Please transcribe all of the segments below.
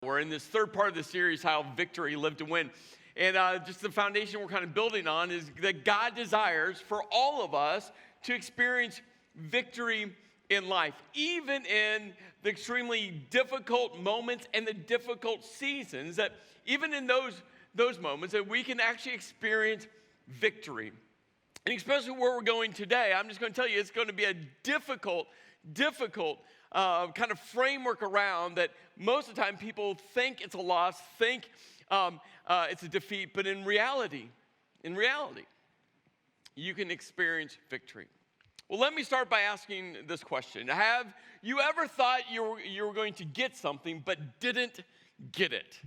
We're in this third part of the series, How Victory Lived to Win. And just the foundation we're kind of building on is that God desires for all of us to experience victory in life, even in the extremely difficult moments and the difficult seasons, that even in those moments that we can actually experience victory. And especially where we're going today, I'm just going to tell you it's going to be a difficult kind of framework around that most of the time people think it's a loss, think it's a defeat, but in reality, you can experience victory. Well, let me start by asking this question. Have you ever thought you were going to get something but didn't get it?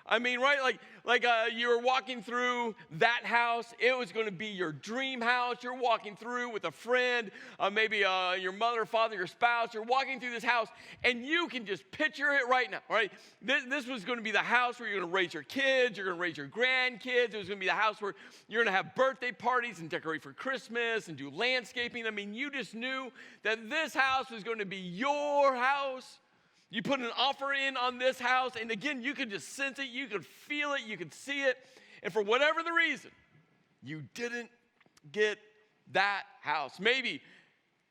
I mean, right, like you were walking through that house. It was going to be your dream house. You're walking through with a friend, maybe your mother, father, your spouse. You're walking through this house, and you can just picture it right now, right? This was going to be the house where you're going to raise your kids. You're going to raise your grandkids. It was going to be the house where you're going to have birthday parties and decorate for Christmas and do landscaping. I mean, you just knew that this house was going to be your house. You put an offer in on this house, and again, you could just sense it, you could feel it, you could see it, and for whatever the reason, you didn't get house. Maybe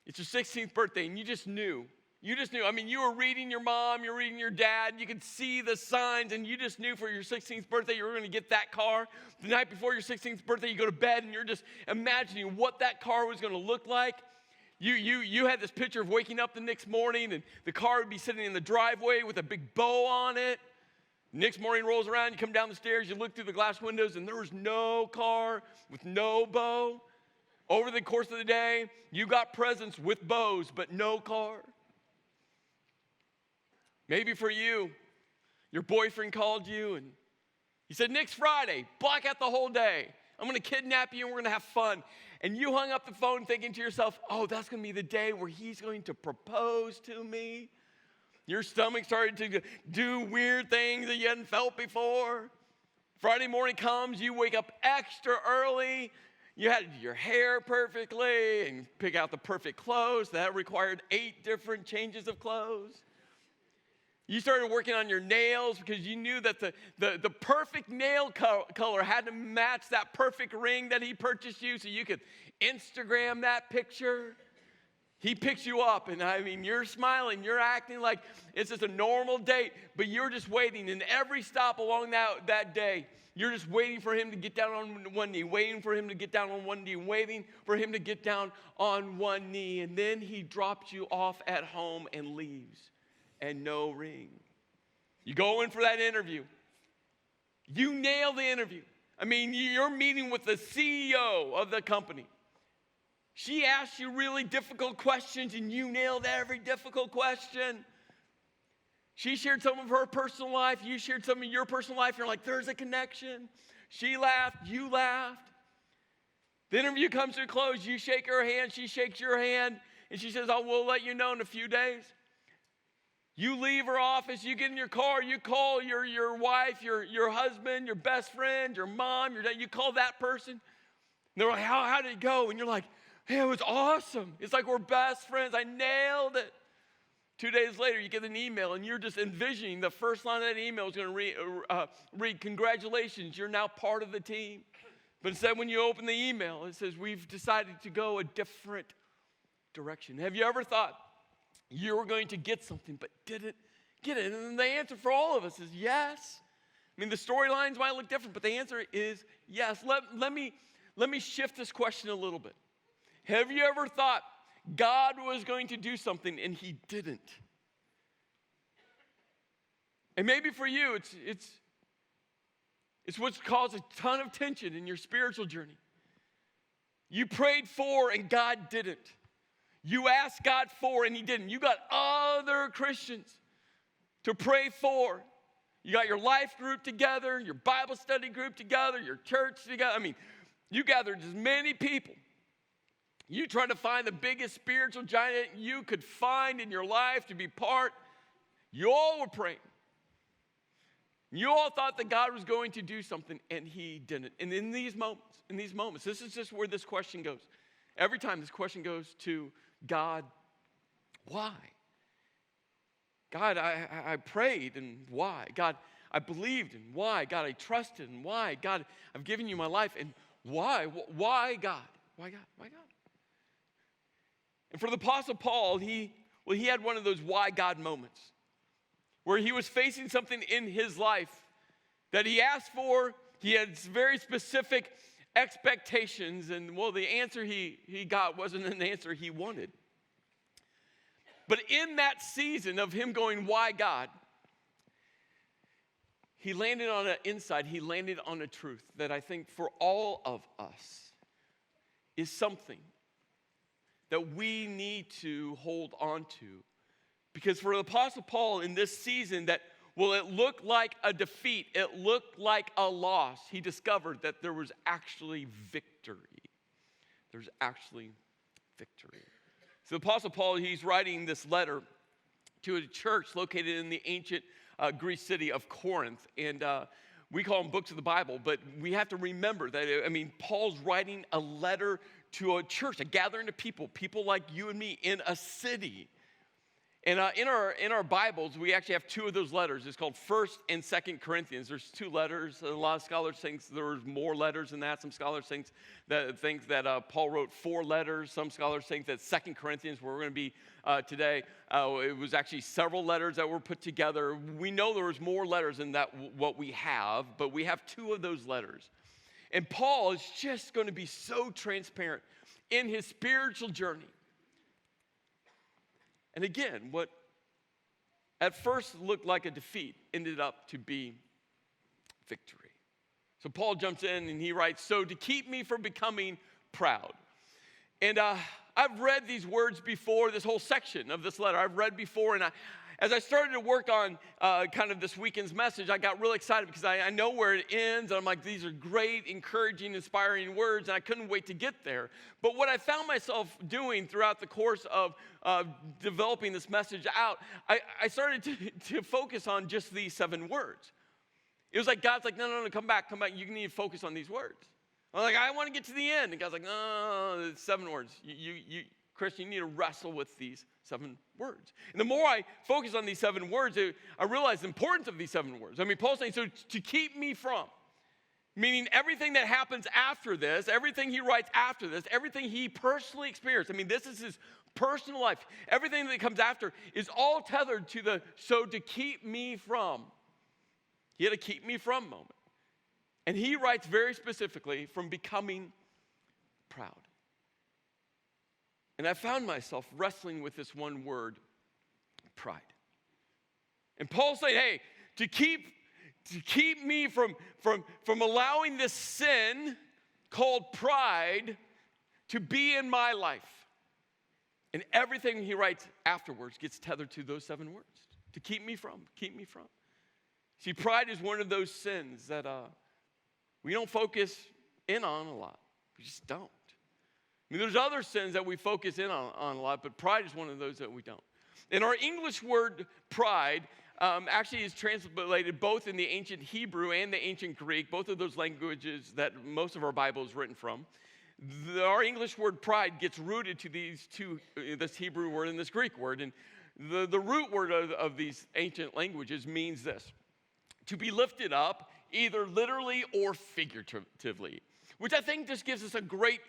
it's your 16th birthday, and you just knew. I mean, you were reading your mom, you're reading your dad, you could see the signs, and you just knew for your 16th birthday you were going to get that car. The night before your 16th birthday, you go to bed, and you're just imagining what that car was going to look like. You had this picture of waking up the next morning, and the car would be sitting in the driveway with a big bow on it. Next morning rolls around, you come down the stairs, you look through the glass windows, and there was no car with no bow. Over the course of the day, you got presents with bows, but no car. Maybe for you, your boyfriend called you, and he said, next Friday, block out the whole day. I'm going to kidnap you, and we're going to have fun. And you hung up the phone thinking to yourself, oh, that's going to be the day where he's going to propose to me. Your stomach started to do weird things that you hadn't felt before. Friday morning comes, you wake up extra early. You had your hair perfectly and pick out the perfect clothes. That required 8 different changes of clothes. You started working on your nails because you knew that the perfect nail color had to match that perfect ring that he purchased you so you could Instagram that picture. He picks you up, and I mean, you're smiling, you're acting like it's just a normal date, but you're just waiting. And every stop along that day, you're just waiting for him to get down on one knee, waiting for him to get down on one knee, waiting for him to get down on one knee. And then he drops you off at home and leaves. And no ring. You go in for that interview. You nail the interview. I mean, you're meeting with the CEO of the company. She asked you really difficult questions, and you nailed every difficult question. She shared some of her personal life. You shared some of your personal life. You're like, there's a connection. She laughed. You laughed. The interview comes to a close. You shake her hand. She shakes your hand. And she says, we'll let you know in a few days. You leave her office, you get in your car, you call your wife, your husband, your best friend, your mom, your dad, you call that person. And they're like, how did it go? And you're like, hey, it was awesome. It's like we're best friends. I nailed it. 2 days later, you get an email, and you're just envisioning the first line of that email is going to read, congratulations, you're now part of the team. But instead, when you open the email, it says, we've decided to go a different direction. Have you ever thought you were going to get something but didn't get it? And the answer for all of us is yes. I mean, the storylines might look different, but the answer is yes. Let me shift this question a little bit. Have you ever thought God was going to do something and he didn't? And maybe for you, it's what's caused a ton of tension in your spiritual journey. You prayed for and God didn't. You asked God for and he didn't. You got other Christians to pray for. You got your life group together, your Bible study group together, your church together. I mean, you gathered as many people. You tried to find the biggest spiritual giant you could find in your life to be part. You all were praying. You all thought that God was going to do something and he didn't. And in these moments, this is just where this question goes. Every time this question goes to God, why? God, I prayed, and why? God, I believed, and why? God, I trusted, and why? God, I've given you my life, and why? Why, God? Why, God? Why, God? And for the Apostle Paul, he had one of those why God moments where he was facing something in his life that he asked for. He had very specific expectations, and well, the answer he got wasn't an answer he wanted. But in that season of him going, why God? He landed on an insight, he landed on a truth that I think for all of us is something that we need to hold on to. Because for the Apostle Paul in this season that, well, it looked like a defeat, it looked like a loss, he discovered that there was actually victory. There's actually victory. So the Apostle Paul, he's writing this letter to a church located in the ancient Greek city of Corinth. And we call them books of the Bible, but we have to remember that, Paul's writing a letter to a church, a gathering of people like you and me in a city. And in our Bibles, we actually have two of those letters. It's called 1st and 2nd Corinthians. There's two letters. A lot of scholars think there's more letters than that. Some scholars think that Paul wrote 4 letters. Some scholars think that 2nd Corinthians, where we're going to be today, it was actually several letters that were put together. We know there was more letters than that what we have, but we have 2 of those letters. And Paul is just going to be so transparent in his spiritual journey. And again, what at first looked like a defeat ended up to be victory. So Paul jumps in and he writes, so to keep me from becoming proud. And I've read these words before, this whole section of this letter. I've read before, and as I started to work on kind of this weekend's message, I got really excited because I know where it ends. And I'm like, these are great, encouraging, inspiring words, and I couldn't wait to get there. But what I found myself doing throughout the course of developing this message out, I started to focus on just these 7 words. It was like God's like, no, come back. You need to focus on these words. I'm like, I want to get to the end. And God's like, no, it's 7 words. Christian, you need to wrestle with these 7 words. And the more I focus on these 7 words, I realize the importance of these 7 words. Paul's saying, so to keep me from, meaning everything that happens after this, everything he writes after this, everything he personally experienced. This is his personal life. Everything that comes after is all tethered to so to keep me from. He had a keep me from moment. And he writes very specifically from becoming proud. And I found myself wrestling with this one word, pride. And Paul's saying, hey, to keep me from allowing this sin called pride to be in my life. And everything he writes afterwards gets tethered to those 7 words. To keep me from. See, pride is one of those sins that we don't focus in on a lot. We just don't. There's other sins that we focus in on a lot, but pride is one of those that we don't. And our English word pride actually is translated both in the ancient Hebrew and the ancient Greek, both of those languages that most of our Bible is written from. Our English word pride gets rooted to these two, this Hebrew word and this Greek word. And the root word of these ancient languages means this: to be lifted up, either literally or figuratively, which I think just gives us a great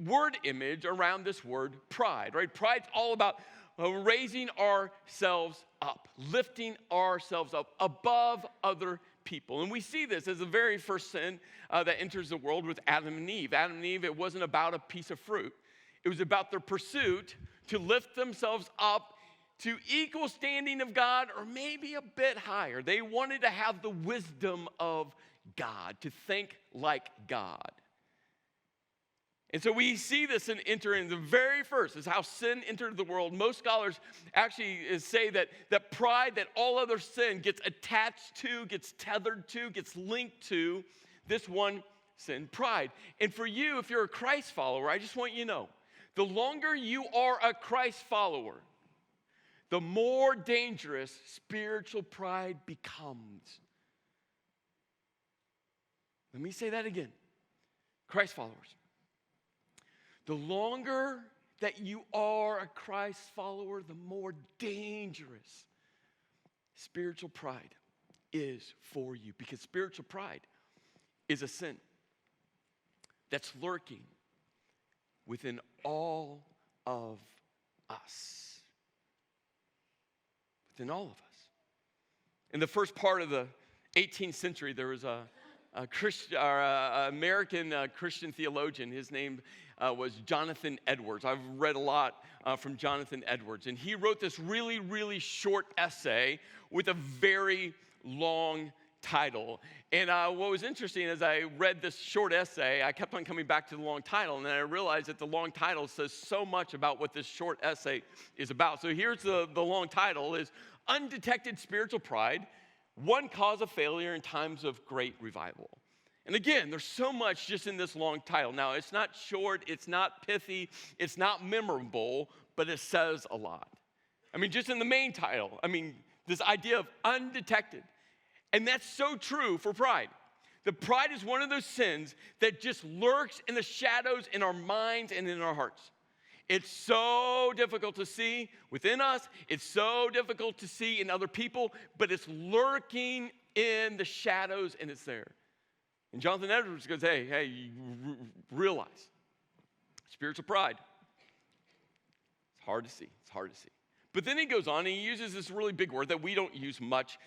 word image around this word pride, right? Pride's all about raising ourselves up, lifting ourselves up above other people. And we see this as the very first sin that enters the world with Adam and Eve. Adam and Eve, it wasn't about a piece of fruit. It was about their pursuit to lift themselves up to equal standing of God, or maybe a bit higher. They wanted to have the wisdom of God, to think like God. And so we see this enter in the very first, is how sin entered the world. Most scholars actually say that pride, that all other sin gets attached to, gets tethered to, gets linked to this one sin, pride. And for you, if you're a Christ follower, I just want you to know, the longer you are a Christ follower, the more dangerous spiritual pride becomes. Let me say that again. Christ followers. The longer that you are a Christ follower, the more dangerous spiritual pride is for you, because spiritual pride is a sin that's lurking within all of us. Within all of us. In the first part of the 18th century, there was a American Christian theologian. His name was Jonathan Edwards. I've read a lot from Jonathan Edwards. And he wrote this really, really short essay with a very long title. And what was interesting as I read this short essay, I kept on coming back to the long title, and then I realized that the long title says so much about what this short essay is about. So here's the long title is Undetected Spiritual Pride, One Cause of Failure in Times of Great Revival. And again, there's so much just in this long title. Now, it's not short, it's not pithy, it's not memorable, but it says a lot. I mean, just in the main title, this idea of undetected. And that's so true for pride. The pride is one of those sins that just lurks in the shadows in our minds and in our hearts. It's so difficult to see within us. It's so difficult to see in other people, but it's lurking in the shadows and it's there. And Jonathan Edwards goes, hey, you realize spiritual pride. It's hard to see. But then he goes on and he uses this really big word that we don't use much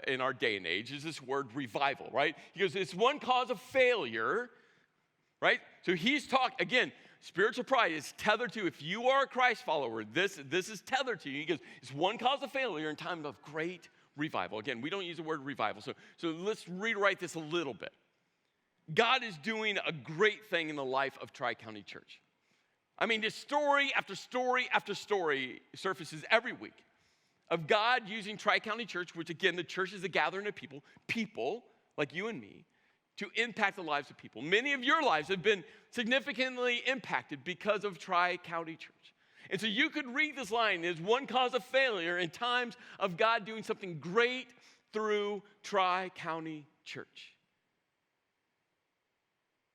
in our day and age, is this word revival, right? He goes, it's one cause of failure, right? So he's talking, again, spiritual pride is tethered to, if you are a Christ follower, this is tethered to you. He goes, it's one cause of failure in time of great revival. Again, we don't use the word revival, so let's rewrite this a little bit. God is doing a great thing in the life of Tri-County Church. This story after story after story surfaces every week of God using Tri-County Church, which again, the church is a gathering of people like you and me, to impact the lives of people. Many of your lives have been significantly impacted because of Tri-County Church. And so you could read this line as one cause of failure in times of God doing something great through Tri-County Church.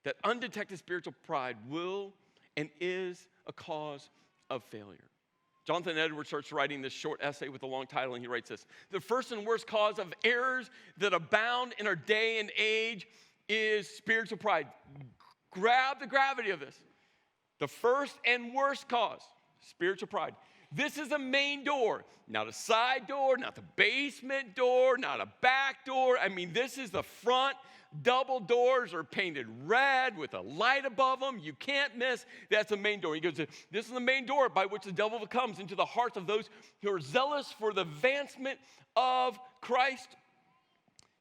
That undetected spiritual pride will and is a cause of failure. Jonathan Edwards starts writing this short essay with a long title, and he writes this: the first and worst cause of errors that abound in our day and age is spiritual pride. Grab the gravity of this. The first and worst cause, spiritual pride. This is a main door, not a side door, not the basement door, not a back door. This is the front. Double doors are painted red with a light above them. You can't miss. That's the main door. He goes, this is the main door by which the devil comes into the hearts of those who are zealous for the advancement of Christ.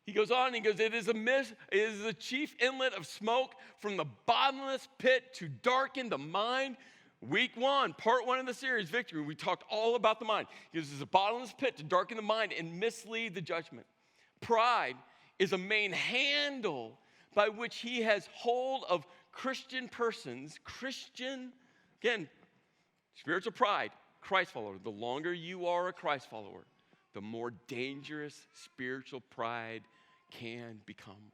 He goes on, he goes, it is the chief inlet of smoke from the bottomless pit to darken the mind. Week 1, part 1 of the series, Victory, we talked all about the mind. He goes, it's a bottomless pit to darken the mind and mislead the judgment. Pride is a main handle by which he has hold of Christian persons. Again, spiritual pride, Christ follower. The longer you are a Christ follower, the more dangerous spiritual pride can become.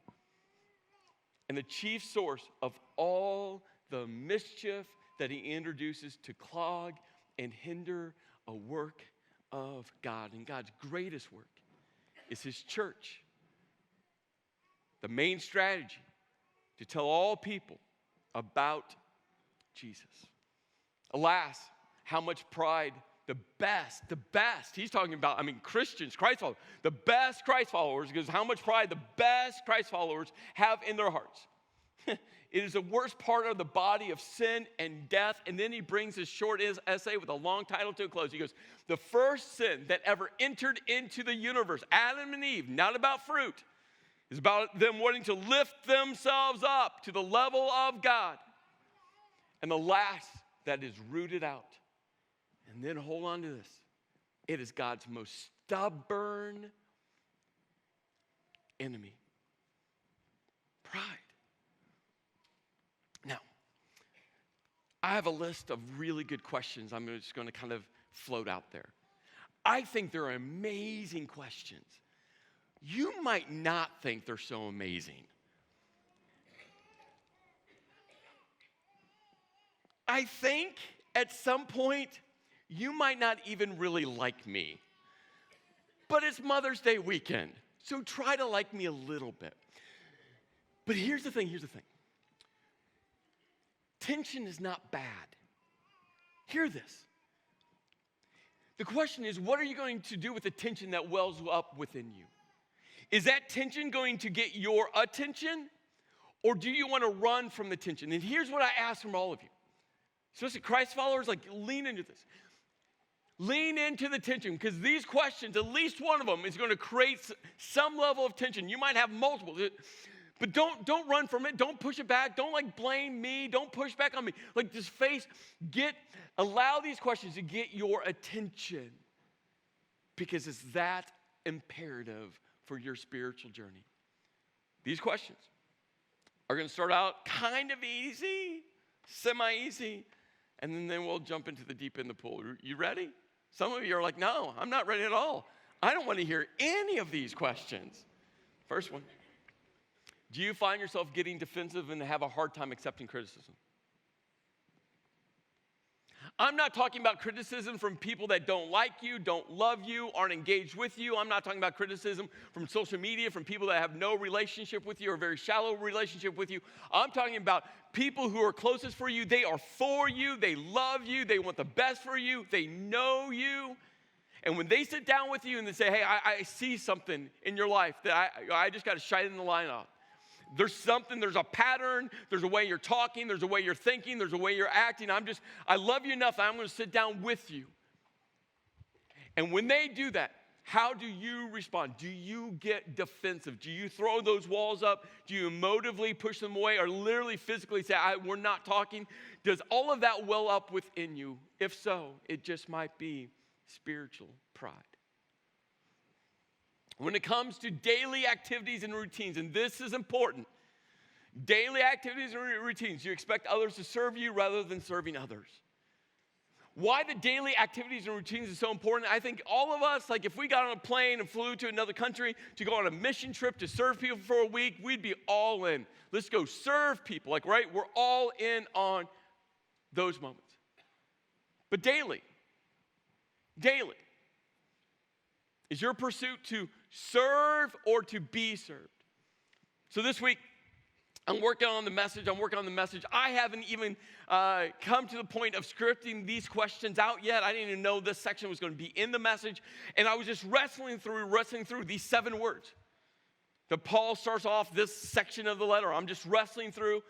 And the chief source of all the mischief that he introduces to clog and hinder a work of God. And God's greatest work is his church. The main strategy to tell all people about Jesus. Alas, how much pride the best, he's talking about, Christians, Christ followers, the best Christ followers, because how much pride the best Christ followers have in their hearts. It is the worst part of the body of sin and death. And then he brings his short essay with a long title to a close. He goes, the first sin that ever entered into the universe, Adam and Eve, not about fruit, is about them wanting to lift themselves up to the level of God. And the last that is rooted out. And then hold on to this. It is God's most stubborn enemy. Pride. Now, I have a list of really good questions I'm just going to kind of float out there. I think they're amazing questions. You might not think they're so amazing. I think at some point, you might not even really like me. But it's Mother's Day weekend, so try to like me a little bit. But here's the thing. Tension is not bad. Hear this. The question is, what are you going to do with the tension that wells up within you? Is that tension going to get your attention, or do you want to run from the tension? And here's what I ask from all of you. Especially Christ followers, lean into this. Lean into the tension, because these questions, at least one of them, is going to create some level of tension. You might have multiple, but don't run from it. Don't push it back. Don't blame me. Don't push back on me. Just allow these questions to get your attention, because it's that imperative for your spiritual journey. These questions are going to start out kind of easy, semi-easy, and then we'll jump into the deep end of the pool. You ready? Some of you are like, no, I'm not ready at all. I don't want to hear any of these questions. First one. Do you find yourself getting defensive and have a hard time accepting criticism? I'm not talking about criticism from people that don't like you, don't love you, aren't engaged with you. I'm not talking about criticism from social media, from people that have no relationship with you or a very shallow relationship with you. I'm talking about people who are closest for you. They are for you. They love you. They want the best for you. They know you. And when they sit down with you and they say, hey, I see something in your life that I just got to shine the line on. There's a pattern, there's a way you're talking, there's a way you're thinking, there's a way you're acting. I love you enough that I'm going to sit down with you. And when they do that, how do you respond? Do you get defensive? Do you throw those walls up? Do you emotively push them away, or literally physically say, we're not talking? Does all of that well up within you? If so, it just might be spiritual pride. When it comes to daily activities and routines, and this is important, daily activities and routines, you expect others to serve you rather than serving others. Why the daily activities and routines is so important, I think all of us, if we got on a plane and flew to another country to go on a mission trip to serve people for a week, we'd be all in. Let's go serve people, right? We're all in on those moments. But daily, is your pursuit to serve or to be served? So this week, I'm working on the message. I haven't even come to the point of scripting these questions out yet. I didn't even know this section was going to be in the message. And I was just wrestling through these 7 words that Paul starts off this section of the letter. I'm just wrestling through.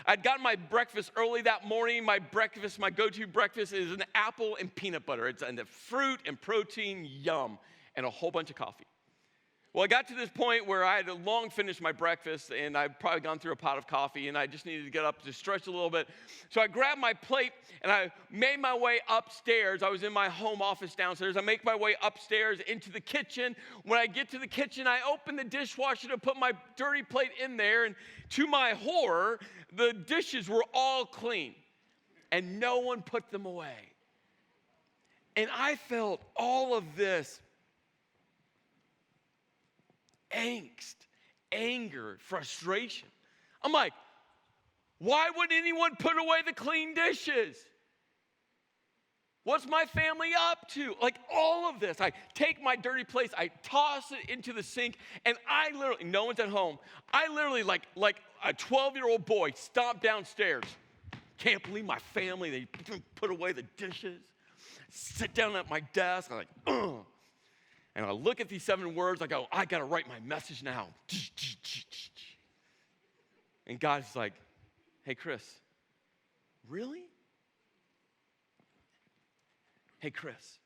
I'd gotten my breakfast early that morning. My go-to breakfast is an apple and peanut butter. It's a fruit and protein, yum, and a whole bunch of coffee. Well, I got to this point where I had long finished my breakfast, and I'd probably gone through a pot of coffee, and I just needed to get up to stretch a little bit. So I grabbed my plate, and I made my way upstairs. I was in my home office downstairs. I make my way upstairs into the kitchen. When I get to the kitchen, I open the dishwasher to put my dirty plate in there, and to my horror, the dishes were all clean, and no one put them away. And I felt all of this angst, anger, frustration. I'm like, why would anyone put away the clean dishes? What's my family up to? All of this. I take my dirty plates, I toss it into the sink, and I literally, no one's at home, I literally, like a 12-year-old boy, stomp downstairs. Can't believe my family, they put away the dishes. Sit down at my desk, I'm like, ugh. And I look at these 7 words, I go, I got to write my message now. And God's like, hey, Chris, really? Hey, Chris,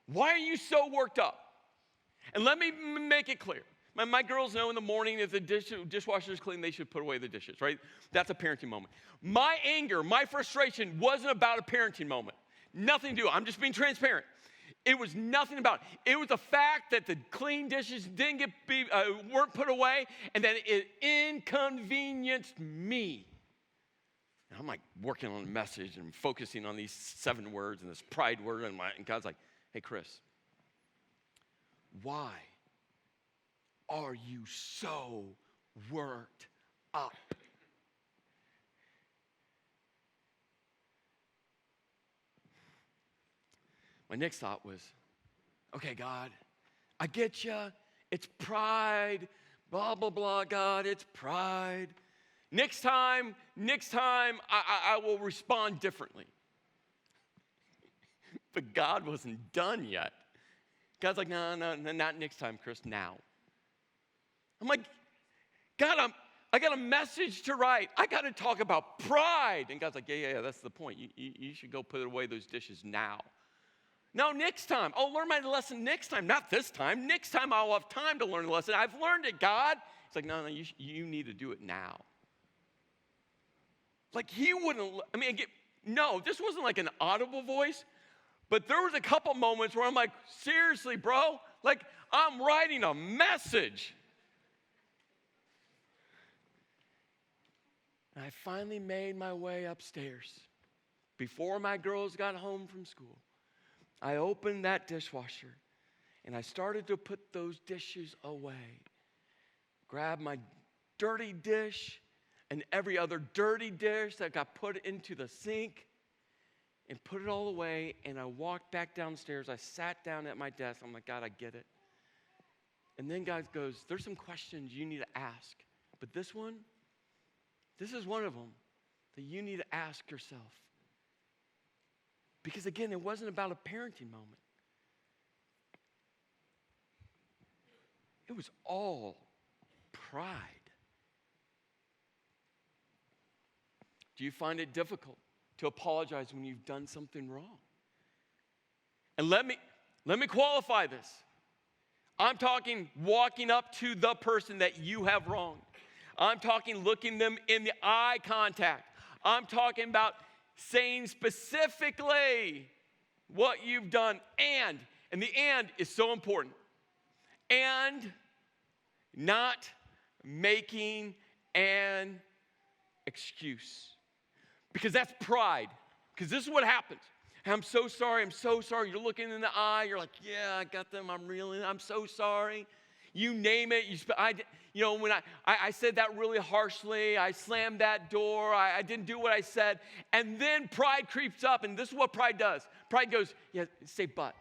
why are you so worked up? And let me make it clear. My girls know in the morning if the dishwasher is clean, they should put away the dishes, right? That's a parenting moment. My anger, my frustration wasn't about a parenting moment. Nothing to do. I'm just being transparent. It was nothing about it. It was the fact that the clean dishes weren't put away, and that it inconvenienced me. And I'm working on a message and focusing on these 7 words and this pride word, and God's like, hey, Chris, why are you so worked up? My next thought was, Okay, God, I get you. It's pride. Blah, blah, blah, God, it's pride. Next time, I will respond differently. But God wasn't done yet. God's like, no, not next time, Chris, now. I'm like, God, I got a message to write. I got to talk about pride. And God's like, yeah, that's the point. You should go put away those dishes now. No, next time. I'll learn my lesson next time. Not this time. Next time I'll have time to learn the lesson. I've learned it, God. It's like, no, you need to do it now. Like he wouldn't, again, no, this wasn't like an audible voice. But there was a couple moments where I'm like, seriously, bro? Like, I'm writing a message. And I finally made my way upstairs. Before my girls got home from school, I opened that dishwasher, and I started to put those dishes away. Grab my dirty dish and every other dirty dish that got put into the sink, and put it all away, and I walked back downstairs. I sat down at my desk. I'm like, God, I get it. And then God goes, there's some questions you need to ask. But this is one of them that you need to ask yourself. Because again, it wasn't about a parenting moment. It was all pride. Do you find it difficult to apologize when you've done something wrong? And let me qualify this. I'm talking walking up to the person that you have wronged. I'm talking looking them in the eye contact. I'm talking about saying specifically what you've done. And the and is so important. And not making an excuse. Because that's pride. Because this is what happens. I'm so sorry. You're looking in the eye. You're like, yeah, I got them. I'm so sorry. You name it. When I said that really harshly, I slammed that door. I didn't do what I said. And then pride creeps up. And this is what pride does. Pride goes, yeah, say but.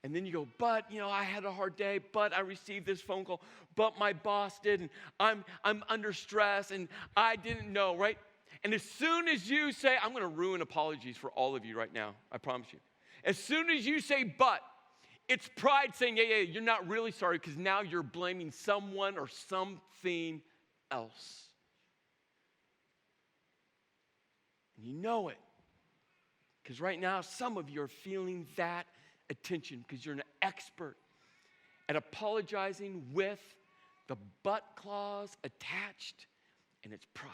And then you go, but, I had a hard day, but I received this phone call, but my boss did, and I'm under stress, and I didn't know, right? And as soon as you say, I'm going to ruin apologies for all of you right now, I promise you. As soon as you say but, it's pride saying, yeah, you're not really sorry because now you're blaming someone or something else. And you know it. Because right now, some of you are feeling that attention because you're an expert at apologizing with the but clause attached, and it's pride.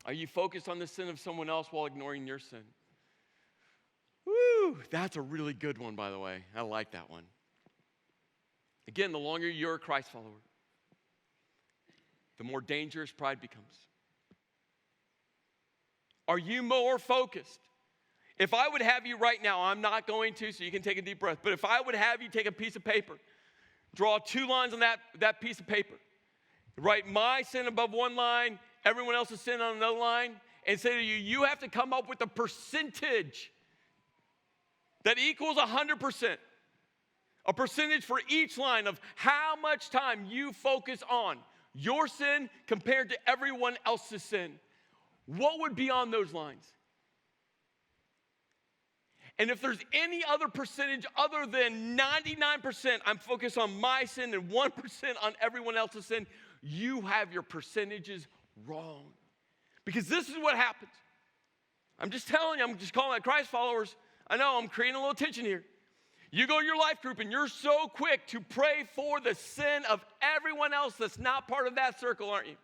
Are you focused on the sin of someone else while ignoring your sin? Woo, that's a really good one, by the way. I like that one. Again, the longer you're a Christ follower, the more dangerous pride becomes. Are you more focused? If I would have you right now, I'm not going to, so you can take a deep breath, but if I would have you take a piece of paper, draw 2 lines on that piece of paper, write my sin above one line, everyone else's sin on another line, and say to you, you have to come up with a percentage that equals 100%. A percentage for each line of how much time you focus on your sin compared to everyone else's sin. What would be on those lines? And if there's any other percentage other than 99%, I'm focused on my sin and 1% on everyone else's sin, you have your percentages wrong. Because this is what happens. I'm just telling you, I'm just calling out Christ followers. I know I'm creating a little tension here. You go to your life group and you're so quick to pray for the sin of everyone else that's not part of that circle, aren't you?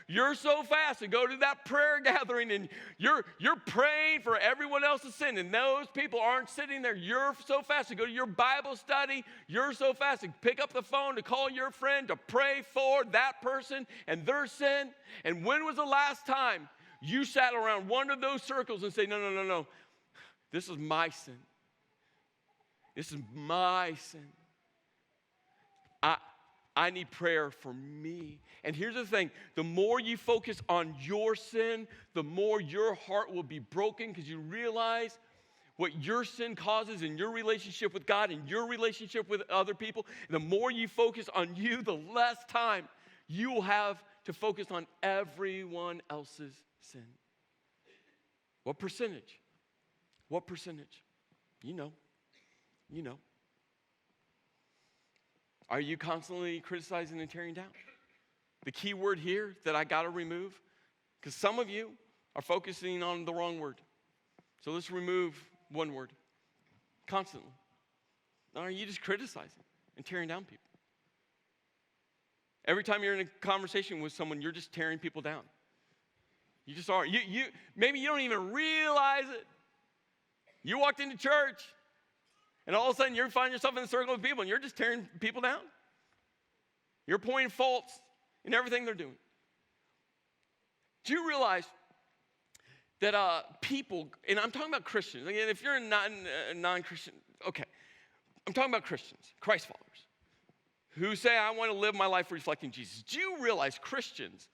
You're so fast to go to that prayer gathering and you're praying for everyone else's sin, and those people aren't sitting there. You're so fast to go to your Bible study. You're so fast to pick up the phone to call your friend to pray for that person and their sin. And when was the last time you sat around one of those circles and say, no, this is my sin. This is my sin. I need prayer for me. And here's the thing. The more you focus on your sin, the more your heart will be broken because you realize what your sin causes in your relationship with God and your relationship with other people, the more you focus on you, the less time you will have to focus on everyone else's sin. What percentage? What percentage? You know. You know. Are you constantly criticizing and tearing down? The key word here that I got to remove, because some of you are focusing on the wrong word. So let's remove one word. Constantly. Or are you just criticizing and tearing down people? Every time you're in a conversation with someone, you're just tearing people down. You just are. Maybe you don't even realize it. You walked into church, and all of a sudden you find yourself in a circle of people, and you're just tearing people down. You're pointing faults in everything they're doing. Do you realize that people, and I'm talking about Christians, again, if you're a non-Christian, okay, I'm talking about Christians, Christ followers, who say, I want to live my life reflecting Jesus. Do you realize Christians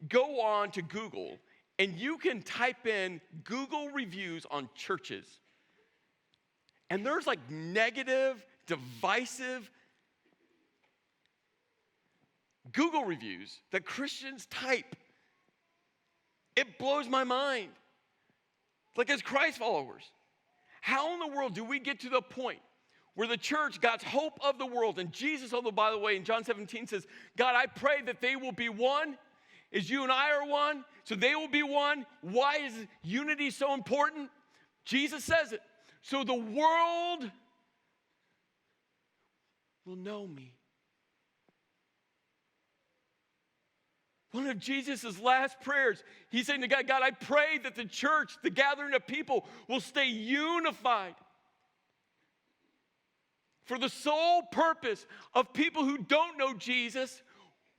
go on to Google, and you can type in Google reviews on churches, and there's like negative, divisive Google reviews that Christians type. It blows my mind. Like, as Christ followers, how in the world do we get to the point where the church, God's hope of the world, and Jesus, although, by the way, in John 17 says, God, I pray that they will be one as you and I are one, so they will be one. Why is unity so important? Jesus says it. So the world will know me. One of Jesus' last prayers, he's saying to God, God, I pray that the church, the gathering of people, will stay unified for the sole purpose of people who don't know Jesus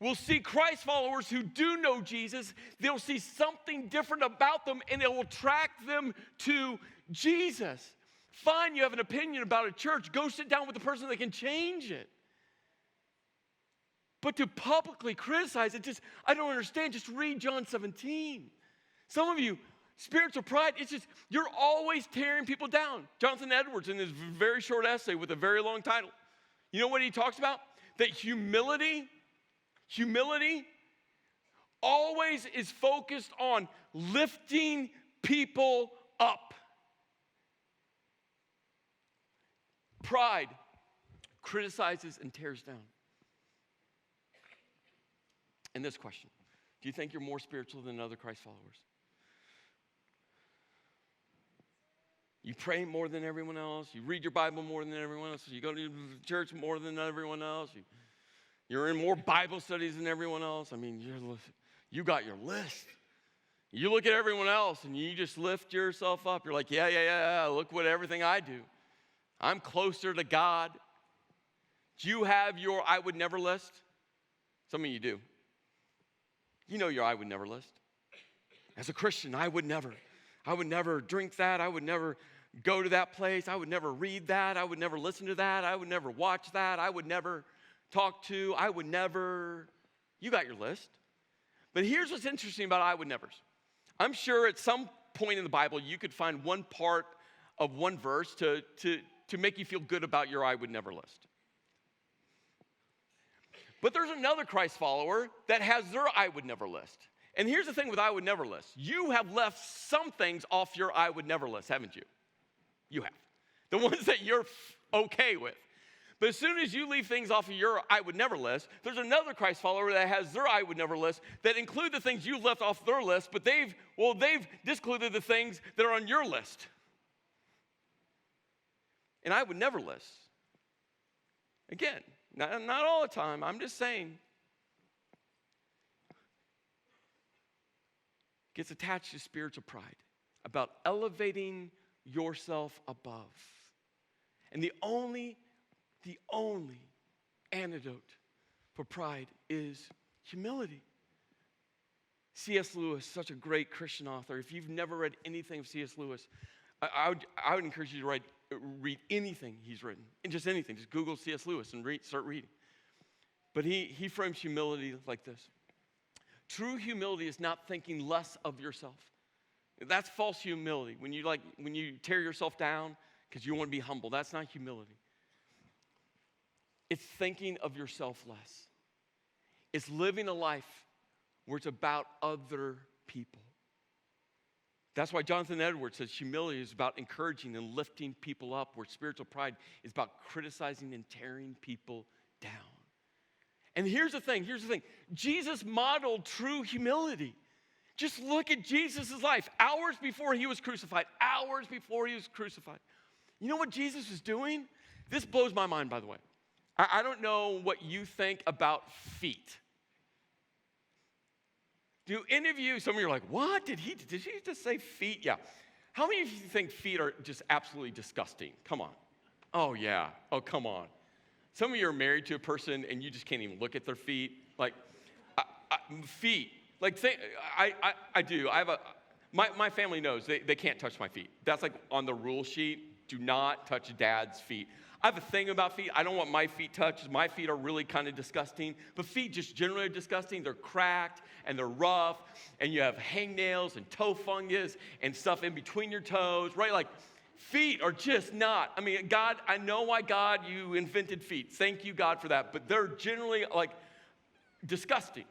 will see Christ followers who do know Jesus. They'll see something different about them, and it will attract them to Jesus. Fine, you have an opinion about a church. Go sit down with the person that can change it. But to publicly criticize it, I don't understand. Just read John 17. Some of you, spiritual pride, it's just, you're always tearing people down. Jonathan Edwards, in his very short essay with a very long title, you know what he talks about? That humility always is focused on lifting people up. Pride criticizes and tears down. And this question, do you think you're more spiritual than other Christ followers? You pray more than everyone else. You read your Bible more than everyone else. You go to church more than everyone else. You're in more Bible studies than everyone else. I mean, you got your list. You look at everyone else and you just lift yourself up. You're like, yeah, look what everything I do. I'm closer to God. Do you have your I would never list? Some of you do. You know your I would never list. As a Christian, I would never drink that. I would never go to that place. I would never read that. I would never listen to that. I would never watch that. I would never talk to. You got your list. But here's what's interesting about I would nevers. I'm sure at some point in the Bible you could find one part of one verse to make you feel good about your I would never list. But there's another Christ follower that has their I would never list. And here's the thing with I would never list. You have left some things off your I would never list, haven't you? You have. The ones that you're okay with. But as soon as you leave things off of your I would never list, there's another Christ follower that has their I would never list that include the things you left off their list, but they've discluded the things that are on your list. And I would never list. Again, not all the time, I'm just saying. Gets attached to spiritual pride, about elevating yourself above. And the only antidote for pride is humility. C.S. Lewis, such a great Christian author. If you've never read anything of C.S. Lewis, I would encourage you to read anything he's written. And just anything. Just Google C.S. Lewis and start reading. But he frames humility like this. True humility is not thinking less of yourself. That's false humility. When you tear yourself down because you want to be humble, that's not humility. It's thinking of yourself less. It's living a life where it's about other people. That's why Jonathan Edwards says humility is about encouraging and lifting people up, where spiritual pride is about criticizing and tearing people down. And here's the thing. Jesus modeled true humility. Just look at Jesus' life. Hours before he was crucified. You know what Jesus was doing? This blows my mind, by the way. I don't know what you think about feet. Do any of you, some of you are like, what? Did he just say feet? Yeah. How many of you think feet are just absolutely disgusting? Come on. Oh, yeah. Oh, come on. Some of you are married to a person and you just can't even look at their feet. Like, feet. Like, I do. My family knows they can't touch my feet. That's like on the rule sheet. Do not touch dad's feet. I have a thing about feet. I don't want my feet touched. My feet are really kind of disgusting. But feet just generally are disgusting. They're cracked and they're rough. And you have hangnails and toe fungus and stuff in between your toes, right? Like, feet are just not. I mean, God, I know why, God, you invented feet. Thank you, God, for that. But they're generally, like, disgusting.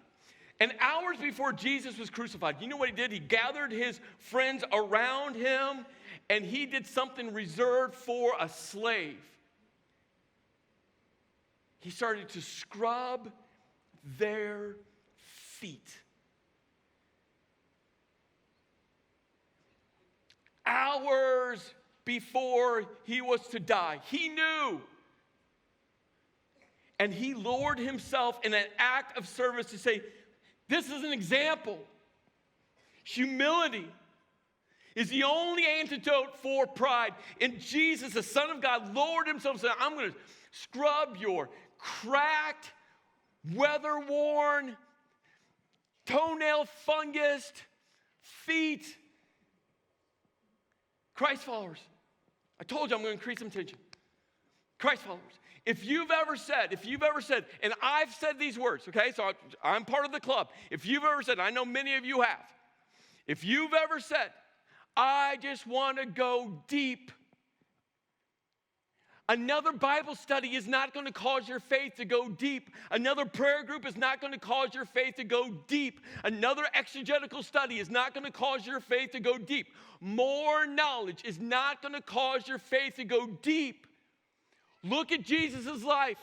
And hours before Jesus was crucified, you know what he did? He gathered his friends around him, and he did something reserved for a slave. He started to scrub their feet. Hours before he was to die, he knew. And he lowered himself in an act of service to say, this is an example. Humility is the only antidote for pride. And Jesus, the Son of God, lowered himself and said, I'm going to scrub your cracked, weather-worn, toenail fungused feet. Christ followers. I told you I'm going to increase some tension. Christ followers. If you've ever said, and I've said these words, okay, so I'm part of the club. If you've ever said, I know many of you have. If you've ever said, I just want to go deep. Another Bible study is not going to cause your faith to go deep. Another prayer group is not going to cause your faith to go deep. Another exegetical study is not going to cause your faith to go deep. More knowledge is not going to cause your faith to go deep. Look at Jesus' life.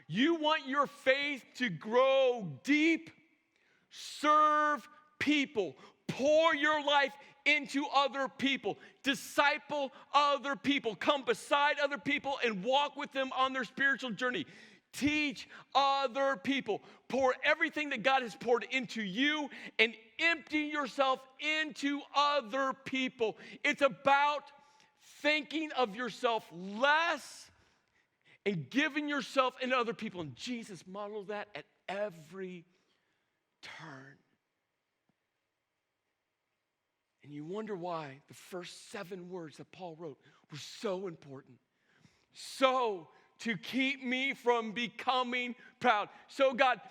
You want your faith to grow deep? Serve people. Pour your life into other people. Disciple other people. Come beside other people and walk with them on their spiritual journey. Teach other people. Pour everything that God has poured into you and empty yourself into other people. It's about thinking of yourself less and giving yourself into other people. And Jesus modeled that at every turn. And you wonder why the first 7 words that Paul wrote were so important. So, to keep me from becoming proud. So, God,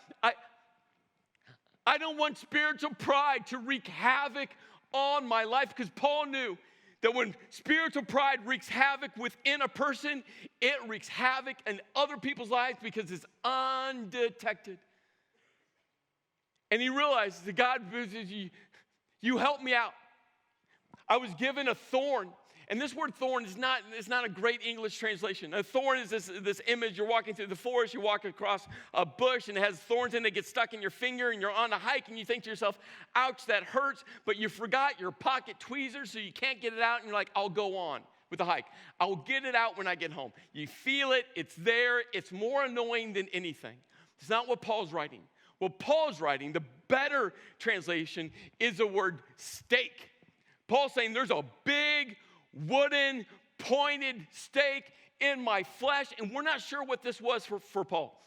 I don't want spiritual pride to wreak havoc on my life, because Paul knew that when spiritual pride wreaks havoc within a person, it wreaks havoc in other people's lives because it's undetected. And he realized that God, you help me out. I was given a thorn. And this word thorn is not a great English translation. A thorn is this image. You're walking through the forest, you walk across a bush, and it has thorns in it, get stuck in your finger, and you're on a hike, and you think to yourself, ouch, that hurts, but you forgot your pocket tweezers, so you can't get it out, and you're like, I'll go on with the hike. I'll get it out when I get home. You feel it, it's there, it's more annoying than anything. It's not what Paul's writing. What Paul's writing, the better translation, is the word stake. Paul's saying there's a big wooden pointed stake in my flesh, and we're not sure what this was for Paul,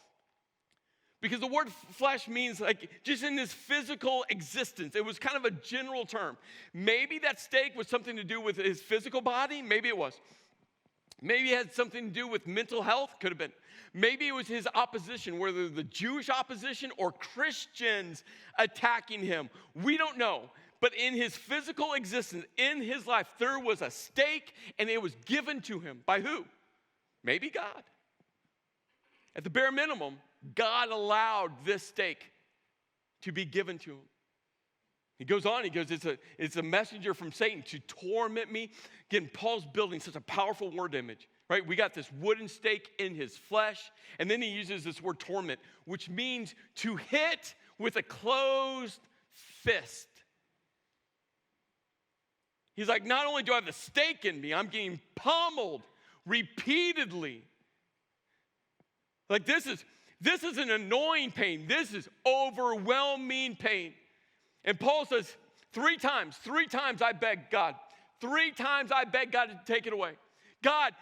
because the word flesh means like just in this physical existence. It was kind of a general term. Maybe that stake was something to do with his physical body. Maybe it was. Maybe it had something to do with mental health. Could have been. Maybe it was his opposition, whether the Jewish opposition or Christians attacking him. We don't know. but in his physical existence, in his life, there was a stake, and it was given to him. By who? Maybe God. At the bare minimum, God allowed this stake to be given to him. He goes on, he goes, it's a messenger from Satan to torment me. Again, Paul's building such a powerful word image, right? We got this wooden stake in his flesh, and then he uses this word torment, which means to hit with a closed fist. He's like, not only do I have the stake in me, I'm getting pummeled repeatedly. Like this is an annoying pain. This is overwhelming pain. And Paul says, three times I beg God. 3 times I beg God to take it away. God,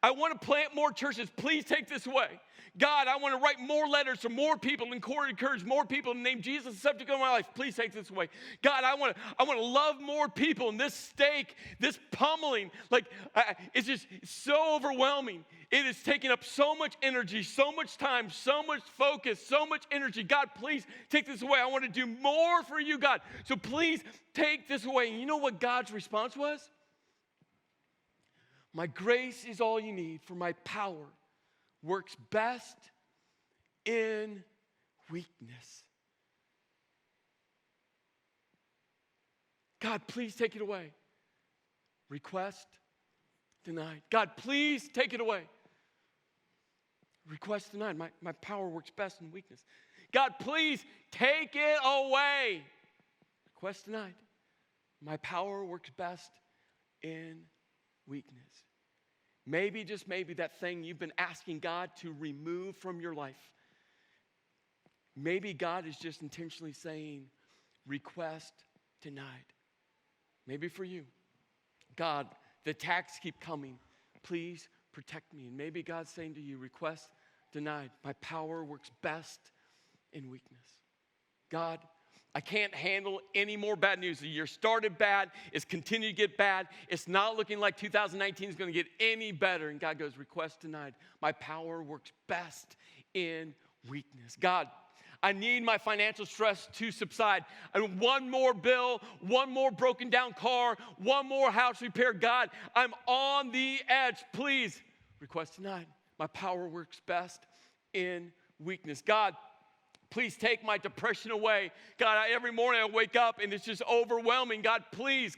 I want to plant more churches. Please take this away. God, I want to write more letters to more people and encourage more people and name Jesus the subject of my life. Please take this away. God, I want to love more people. And this stake, this pummeling, it's just so overwhelming. It is taking up so much energy, so much time, so much focus, so much energy. God, please take this away. I want to do more for you, God. So please take this away. And you know what God's response was? My grace is all you need, for my power works best in weakness. God, please take it away. Request denied. God, please take it away. Request denied. My power works best in weakness. God, please take it away. Request denied. My power works best in weakness. Maybe, just maybe, that thing you've been asking God to remove from your life, maybe God is just intentionally saying, request denied. Maybe for you, God, the attacks keep coming. Please protect me. And maybe God's saying to you, request denied. My power works best in weakness. God, I can't handle any more bad news. The year started bad. It's continued to get bad. It's not looking like 2019 is going to get any better. And God goes, request denied. My power works best in weakness. God, I need my financial stress to subside. And one more bill, one more broken down car, one more house repair. God, I'm on the edge. Please, request denied. My power works best in weakness. God, please take my depression away. God, every morning I wake up and it's just overwhelming. God, please,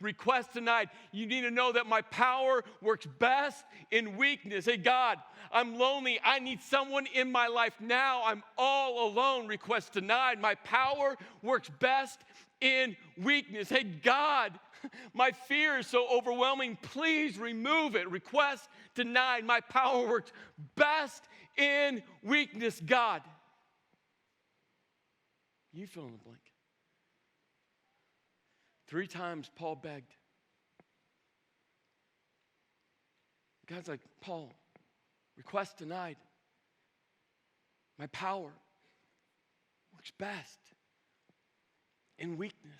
request denied. You need to know that my power works best in weakness. Hey, God, I'm lonely. I need someone in my life now. I'm all alone. Request denied. My power works best in weakness. Hey, God, my fear is so overwhelming. Please remove it. Request denied. My power works best in weakness. God, you fill in the blank. 3 times Paul begged. God's like, Paul, request denied. My power works best in weakness.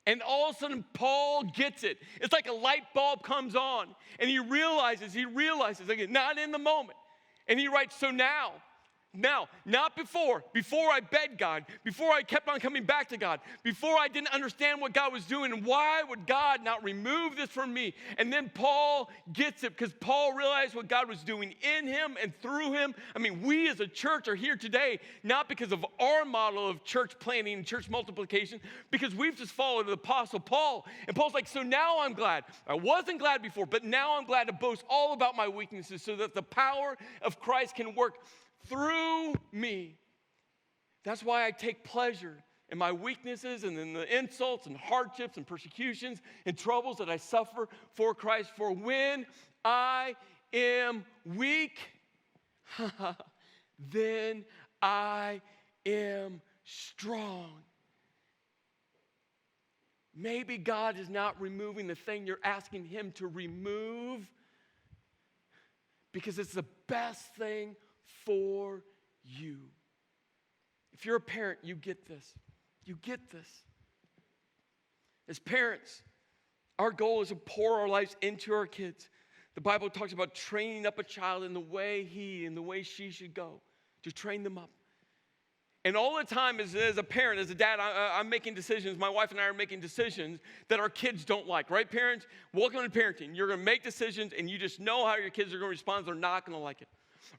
And all of a sudden, Paul gets it. It's like a light bulb comes on, and he realizes, again, not in the moment. And he writes, so now, not before I begged God, before I kept on coming back to God, before I didn't understand what God was doing, and why would God not remove this from me? And then Paul gets it because Paul realized what God was doing in him and through him. I mean, we as a church are here today, not because of our model of church planning and church multiplication, because we've just followed the Apostle Paul. And Paul's like, so now I'm glad. I wasn't glad before, but now I'm glad to boast all about my weaknesses so that the power of Christ can work through me. That's why I take pleasure in my weaknesses and in the insults and hardships and persecutions and troubles that I suffer for Christ. For when I am weak, then I am strong. Maybe God is not removing the thing you're asking him to remove because it's the best thing for you. If you're a parent, you get this. You get this. As parents, our goal is to pour our lives into our kids. The Bible talks about training up a child in the way he and the way she should go, to train them up. And all the time as a parent, as a dad, I'm making decisions, my wife and I are making decisions that our kids don't like, right, parents? Welcome to parenting. You're going to make decisions, and you just know how your kids are going to respond. They're not going to like it.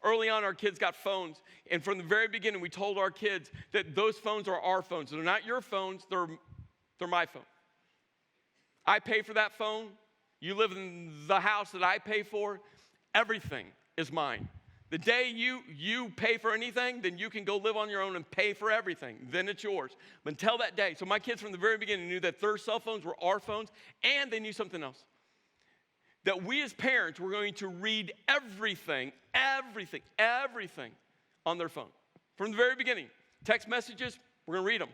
Early on, our kids got phones, and from the very beginning, we told our kids that those phones are our phones. They're not your phones. They're my phone. I pay for that phone. You live in the house that I pay for. Everything is mine. The day you pay for anything, then you can go live on your own and pay for everything. Then it's yours. But until that day, so my kids from the very beginning knew that their cell phones were our phones, and they knew something else. That we as parents were going to read everything on their phone. From the very beginning. Text messages, we're going to read them.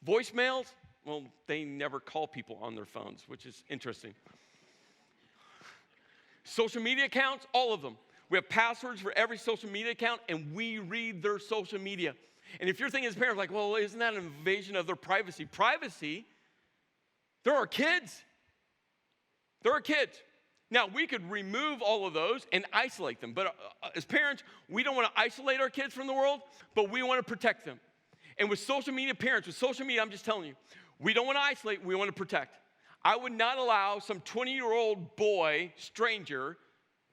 Voicemails, well, they never call people on their phones, which is interesting. Social media accounts, all of them. We have passwords for every social media account, and we read their social media. And if you're thinking as parents, like, well, isn't that an invasion of their privacy? Privacy, they're our kids. They're our kids. Now, we could remove all of those and isolate them. But as parents, we don't want to isolate our kids from the world, but we want to protect them. And with social media parents, with social media, I'm just telling you, we don't want to isolate, we want to protect. I would not allow some 20-year-old boy, stranger,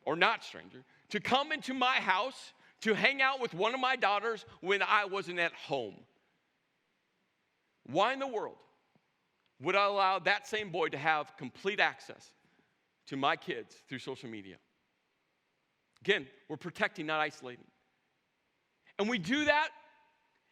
or not stranger, to come into my house to hang out with one of my daughters when I wasn't at home. Why in the world would I allow that same boy to have complete access to my kids through social media? Again, we're protecting, not isolating. And we do that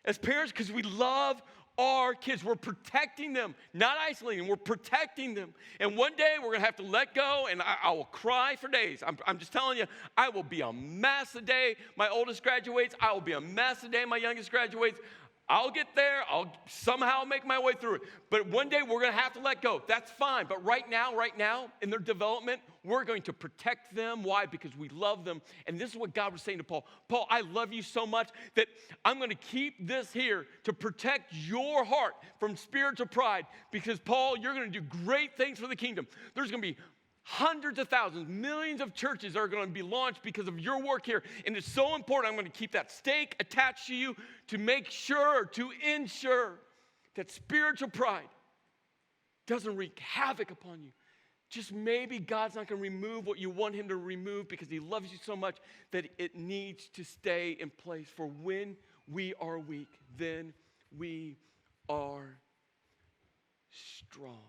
as parents because we love our kids. We're protecting them, not isolating. We're protecting them. And one day we're going to have to let go, and I will cry for days. I'm just telling you, I will be a mess the day my oldest graduates. I will be a mess the day my youngest graduates. I'll get there. I'll somehow make my way through it. But one day we're going to have to let go. That's fine. But right now, in their development, we're going to protect them. Why? Because we love them. And this is what God was saying to Paul. Paul, I love you so much that I'm going to keep this here to protect your heart from spiritual pride. Because, Paul, you're going to do great things for the kingdom. There's going to be hundreds of thousands, millions of churches are going to be launched because of your work here. And it's so important. I'm going to keep that stake attached to you to make sure, to ensure that spiritual pride doesn't wreak havoc upon you. Just maybe God's not going to remove what you want him to remove because he loves you so much that it needs to stay in place. For when we are weak, then we are strong.